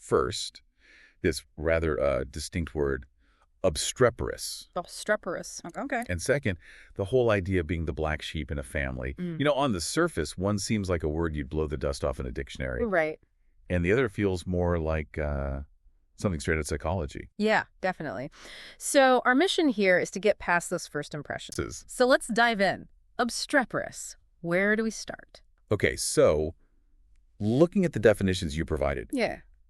First, this rather distinct word, obstreperous. Obstreperous. Okay. And second, the whole idea of being the black sheep in a family. On the surface, one seems like a word you'd blow the dust off in a dictionary. Right. And the other feels more like something straight out of psychology. Yeah, definitely. So our mission here is to get past those first impressions. So let's dive in. Obstreperous. Where do we start? Okay, so looking at the definitions you provided,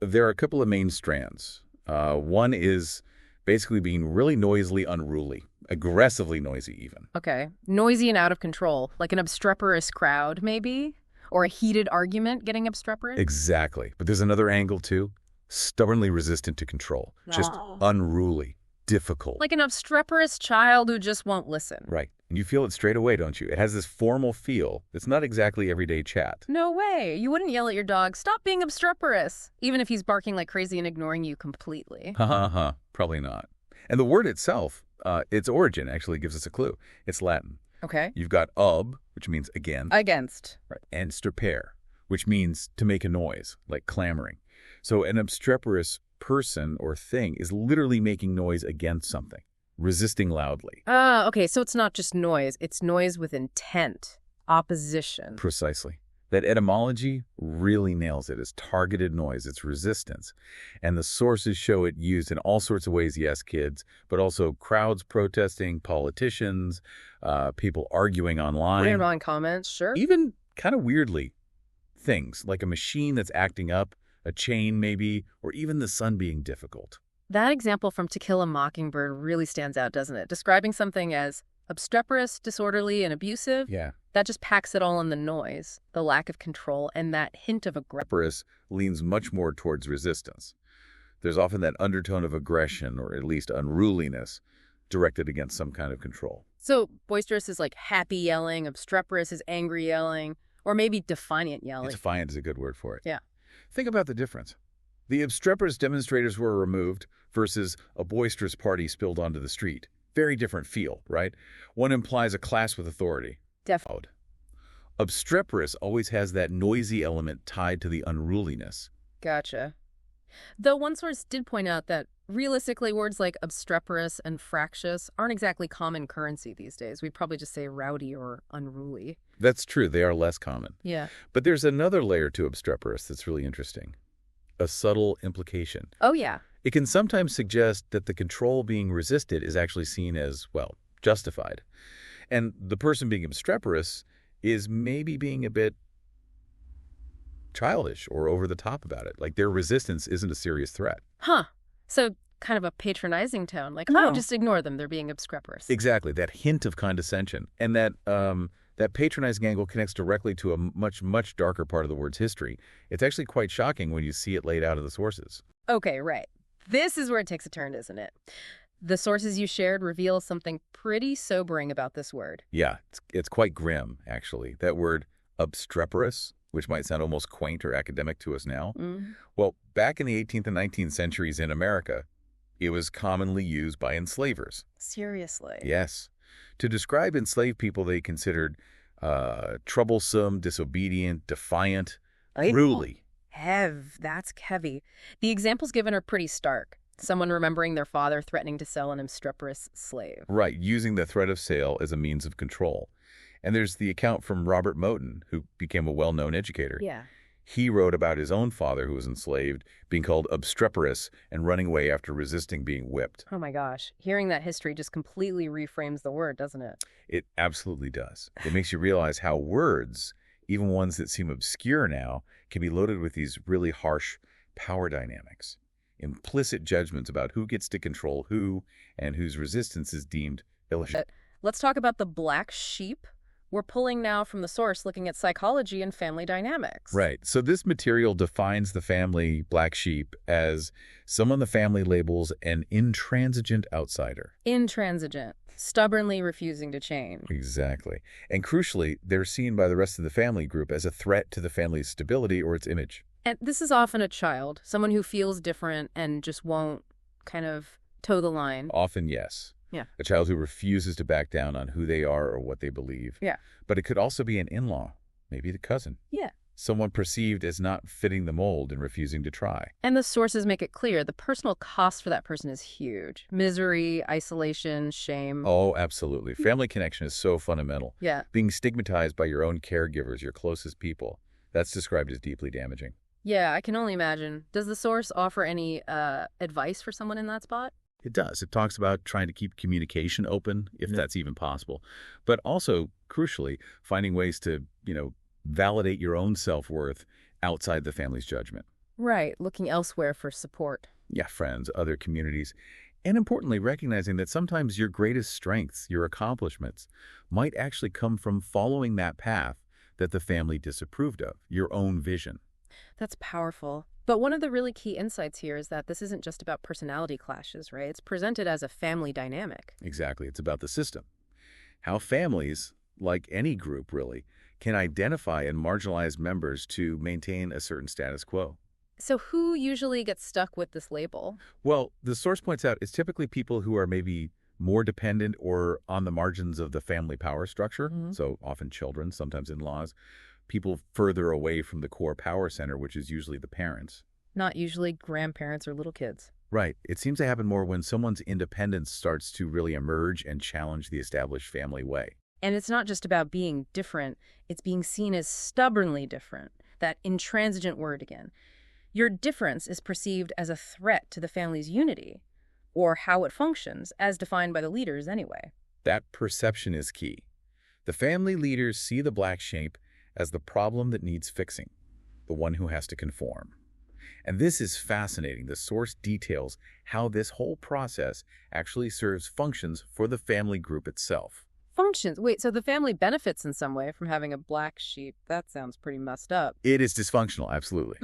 there are a couple of main strands. One is basically being really noisily unruly, aggressively noisy even. Okay. Noisy and out of control, like an obstreperous crowd, maybe? Or a heated argument getting obstreperous? Exactly. But there's another angle, too. Stubbornly resistant to control. Just unruly, difficult. Like an obstreperous child who just won't listen. Right. And you feel it straight away, don't you? It has this formal feel. It's not exactly everyday chat. No way. You wouldn't yell at your dog, "Stop being obstreperous," even if he's barking like crazy and ignoring you completely. Probably not. And the word itself, its origin actually gives us a clue. It's Latin. Okay. You've got which means against. Against. Right. And strepere, which means to make a noise, like clamoring. So an obstreperous person or thing is literally making noise against something, resisting loudly. Okay, so it's not just noise. It's noise with intent, opposition. Precisely. That etymology really nails it. It's targeted noise. It's resistance. And the sources show it used in all sorts of ways, yes, kids, but also crowds protesting, politicians, people arguing online. Online comments, sure. Even kind of weirdly, things like a machine that's acting up, a chain maybe, or even the sun being difficult. That example from To Kill a Mockingbird really stands out, doesn't it? Describing something as obstreperous, disorderly, and abusive. Yeah. That just packs it all in the noise, the lack of control, and that hint of aggression. Obstreperous leans much more towards resistance. There's often that undertone of aggression, or at least unruliness, directed against some kind of control. So boisterous is like happy yelling, obstreperous is angry yelling, or maybe defiant yelling. Defiant is a good word for it. Yeah. Think about the difference. The obstreperous demonstrators were removed versus a boisterous party spilled onto the street. Very different feel, right? One implies a class with authority. Definitely. Obstreperous always has that noisy element tied to the unruliness. Gotcha. Though one source did point out that realistically words like obstreperous and fractious aren't exactly common currency these days. We'd probably just say rowdy or unruly. That's true. They are less common. Yeah. But there's another layer to obstreperous that's really interesting. A subtle implication. Oh, yeah. It can sometimes suggest that the control being resisted is actually seen as, well, justified. And the person being obstreperous is maybe being a bit childish or over the top about it. Like their resistance isn't a serious threat. So kind of a patronizing tone, like, just ignore them, they're being obstreperous. Exactly, that hint of condescension. And that patronizing angle connects directly to a much, much darker part of the word's history. It's actually quite shocking when you see it laid out in the sources. Okay, right. This is where it takes a turn, isn't it? The sources you shared reveal something pretty sobering about this word. Yeah, it's quite grim, actually. That word obstreperous, which might sound almost quaint or academic to us now. Well, back in the 18th and 19th centuries in America, it was commonly used by enslavers. Seriously? Yes. To describe enslaved people they considered troublesome, disobedient, defiant, unruly. That's heavy. The examples given are pretty stark. Someone remembering their father threatening to sell an obstreperous slave. Right, using the threat of sale as a means of control. And there's the account from Robert Moton, who became a well-known educator. Yeah. He wrote about his own father who was enslaved, being called obstreperous and running away after resisting being whipped. Oh my gosh. Hearing that history just completely reframes the word, doesn't it? It absolutely does. It makes you realize how words, even ones that seem obscure now, can be loaded with these really harsh power dynamics. Implicit judgments about who gets to control who and whose resistance is deemed illegitimate. Let's talk about the black sheep. We're pulling now from the source, looking at psychology and family dynamics. Right. So this material defines the family black sheep as someone the family labels an intransigent outsider. Intransigent. Stubbornly refusing to change. Exactly. And crucially, they're seen by the rest of the family group as a threat to the family's stability or its image. And this is often a child, someone who feels different and just won't kind of toe the line. Often, yes. Yeah. A child who refuses to back down on who they are or what they believe. Yeah. But it could also be an in-law, maybe the cousin. Yeah. Someone perceived as not fitting the mold and refusing to try. And the sources make it clear the personal cost for that person is huge. Misery, isolation, shame. Oh, absolutely. Family connection is so fundamental. Yeah. Being stigmatized by your own caregivers, your closest people, that's described as deeply damaging. Yeah, I can only imagine. Does the source offer any advice for someone in that spot? It does. It talks about trying to keep communication open, if that's even possible, but also, crucially, finding ways to, validate your own self-worth outside the family's judgment. Right, looking elsewhere for support. Yeah, friends, other communities, and importantly, recognizing that sometimes your greatest strengths, your accomplishments, might actually come from following that path that the family disapproved of, your own vision. That's powerful. But one of the really key insights here is that this isn't just about personality clashes, right? It's presented as a family dynamic. Exactly. It's about the system. How families, like any group really, can identify and marginalize members to maintain a certain status quo. So who usually gets stuck with this label? Well, the source points out it's typically people who are maybe more dependent or on the margins of the family power structure, so often children, sometimes in-laws, people further away from the core power center, which is usually the parents. Not usually grandparents or little kids. Right. It seems to happen more when someone's independence starts to really emerge and challenge the established family way. And it's not just about being different, it's being seen as stubbornly different. That intransigent word again. Your difference is perceived as a threat to the family's unity, or how it functions, as defined by the leaders anyway. That perception is key. The family leaders see the black sheep as the problem that needs fixing, the one who has to conform. And this is fascinating. The source details how this whole process actually serves functions for the family group itself. Functions. Wait, so the family benefits in some way from having a black sheep. That sounds pretty messed up. It is dysfunctional, absolutely.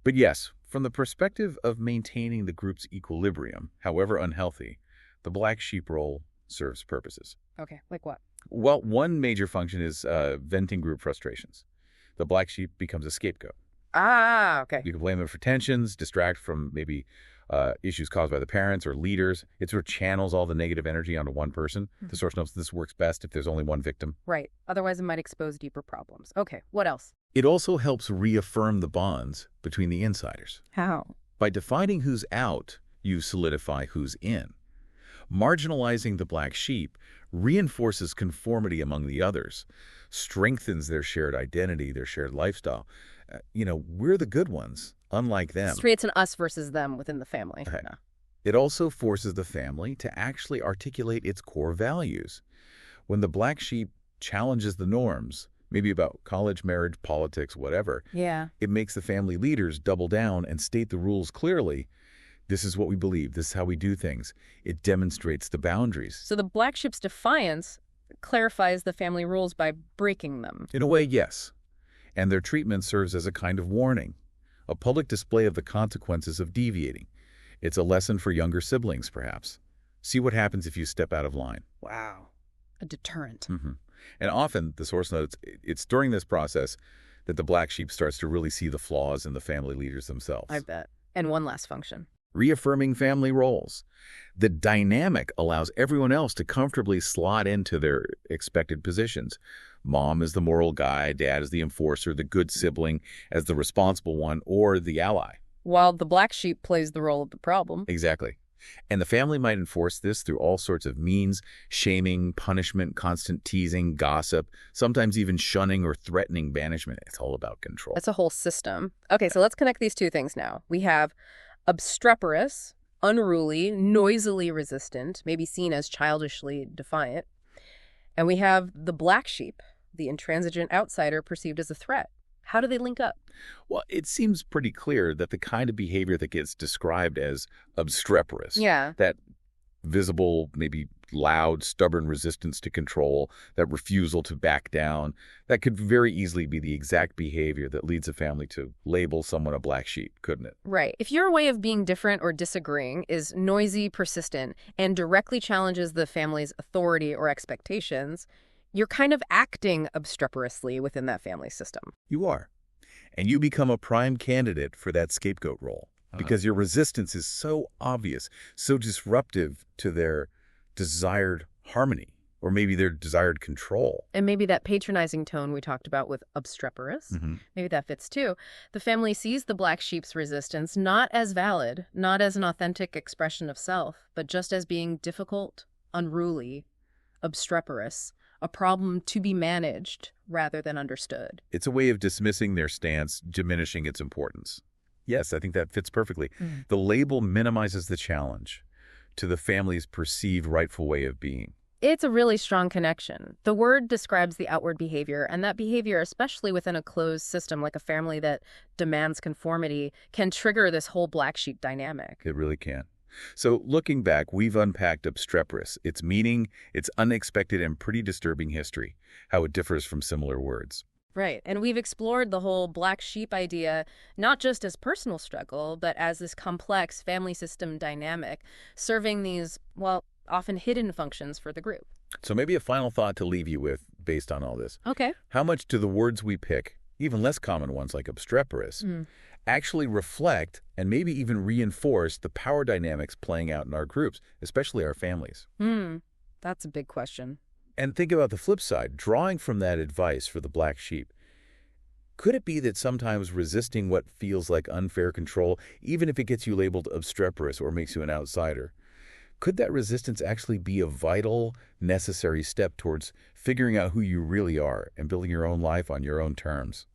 But yes, from the perspective of maintaining the group's equilibrium, however unhealthy, the black sheep role serves purposes. Okay, like what? Well, one major function is venting group frustrations. The black sheep becomes a scapegoat. Ah, okay. You can blame them for tensions, distract from maybe issues caused by the parents or leaders. It sort of channels all the negative energy onto one person. The source knows this works best if there's only one victim. Right. Otherwise, it might expose deeper problems. Okay, what else? It also helps reaffirm the bonds between the insiders. How? By defining who's out, you solidify who's in. Marginalizing the black sheep reinforces conformity among the others, strengthens their shared identity, their shared lifestyle. We're the good ones, unlike them. Creates an us versus them within the family. Okay. It also forces the family to actually articulate its core values. When the black sheep challenges the norms, maybe about college, marriage, politics, whatever, it makes the family leaders double down and state the rules clearly. This is what we believe. This is how we do things. It demonstrates the boundaries. So the black sheep's defiance clarifies the family rules by breaking them. In a way, yes. And their treatment serves as a kind of warning, a public display of the consequences of deviating. It's a lesson for younger siblings, perhaps. See what happens if you step out of line. Wow. A deterrent. And often, the source notes, it's during this process that the black sheep starts to really see the flaws in the family leaders themselves. I bet. And one last function. Reaffirming family roles. The dynamic allows everyone else to comfortably slot into their expected positions. Mom is the moral guide, dad is the enforcer, the good sibling as the responsible one, or the ally. While the black sheep plays the role of the problem. Exactly. And the family might enforce this through all sorts of means: shaming, punishment, constant teasing, gossip, sometimes even shunning or threatening banishment. It's all about control. It's a whole system. Okay, so let's connect these two things now. We have obstreperous, unruly, noisily resistant, maybe seen as childishly defiant. And we have the black sheep, the intransigent outsider perceived as a threat. How do they link up? Well, it seems pretty clear that the kind of behavior that gets described as obstreperous, that visible, maybe loud, stubborn resistance to control, that refusal to back down, that could very easily be the exact behavior that leads a family to label someone a black sheep, couldn't it? Right. If your way of being different or disagreeing is noisy, persistent, and directly challenges the family's authority or expectations, you're kind of acting obstreperously within that family system. You are. And you become a prime candidate for that scapegoat role because your resistance is so obvious, so disruptive to their desired harmony. or maybe their desired control. And maybe that patronizing tone we talked about with Obstreperous, maybe that fits too. The family sees the black sheep's resistance not as valid, not as an authentic expression of self, but just as being difficult, unruly, obstreperous, a problem to be managed rather than understood. It's a way of dismissing their stance, diminishing its importance. Yes, I think that fits perfectly. The label minimizes the challenge to the family's perceived rightful way of being. It's a really strong connection. The word describes the outward behavior, and that behavior, especially within a closed system like a family that demands conformity, can trigger this whole black sheep dynamic. It really can. So looking back, we've unpacked obstreperous, its meaning, its unexpected and pretty disturbing history, how it differs from similar words. Right, and we've explored the whole black sheep idea not just as personal struggle, but as this complex family system dynamic, serving these, well, often hidden functions for the group. So maybe a final thought to leave you with based on all this. Okay. How much do the words we pick, even less common ones like obstreperous, actually reflect and maybe even reinforce the power dynamics playing out in our groups, especially our families? That's a big question. And think about the flip side, drawing from that advice for the black sheep. Could it be that sometimes resisting what feels like unfair control, even if it gets you labeled obstreperous or makes you an outsider, could that resistance actually be a vital, necessary step towards figuring out who you really are and building your own life on your own terms?